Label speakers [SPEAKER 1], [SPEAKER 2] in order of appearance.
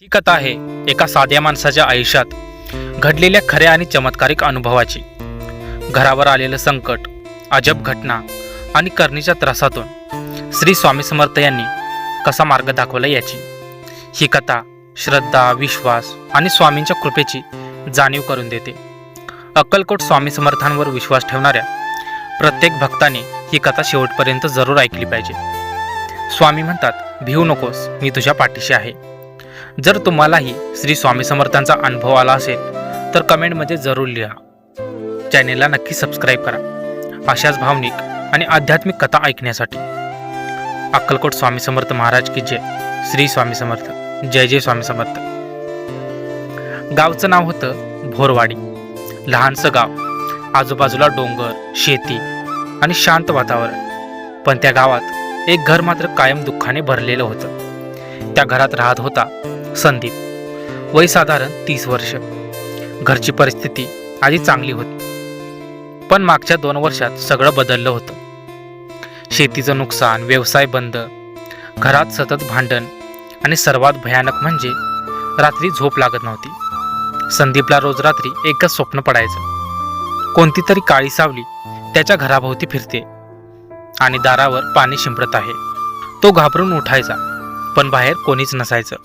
[SPEAKER 1] ही कथा आहे एका साध्या माणसाच्या आयुष्यात घडलेल्या खऱ्या आणि चमत्कारिक अनुभवाची। घरावर आलेलं संकट, अजब घटना आणि करणीच्या त्रासातून श्री स्वामी समर्थ यांनी कसा मार्ग दाखवला याची ही कथा श्रद्धा, विश्वास आणि स्वामींच्या कृपेची जाणीव करून देते। अक्कलकोट स्वामी समर्थांवर विश्वास ठेवणाऱ्या प्रत्येक भक्ताने ही कथा शेवटपर्यंत जरूर ऐकली पाहिजे। स्वामी म्हणतात, भिवू नकोस, मी तुझ्या पाठीशी आहे। जर तुम्हालाही श्री स्वामी समर्थांचा अनुभव आला असेल तर कमेंटमध्ये जरूर लिहा। चॅनेलला नक्की सबस्क्राईब करा अशाच भावनिक आणि आध्यात्मिक कथा ऐकण्यासाठी। अक्कलकोट स्वामी समर्थ महाराज की जय। श्री स्वामी समर्थ। जय जय स्वामी समर्थ। गावचं नाव होतं भोरवाडी। लहानसं गाव, आजूबाजूला डोंगर, शेती आणि शांत वातावरण। पण त्या गावात एक घर मात्र कायम दुःखाने भरलेलं होतं। त्या घरात राहत होता संदीप, वय साधारण 30 वर्ष। घरची परिस्थिती आधी चांगली होती, पण मागच्या 2 वर्षात सगळं बदललं होतं। शेतीचं नुकसान, व्यवसाय बंद, घरात सतत भांडण आणि सर्वात भयानक म्हणजे रात्री झोप लागत नव्हती। संदीपला रोज रात्री एकच स्वप्न पडायचं, कोणती तरी काळी सावली त्याच्या घराभोवती फिरते आणि दारावर पाणी शिंपडत आहे। तो घाबरून उठायचा, पण बाहेर कोणीच नसायचं।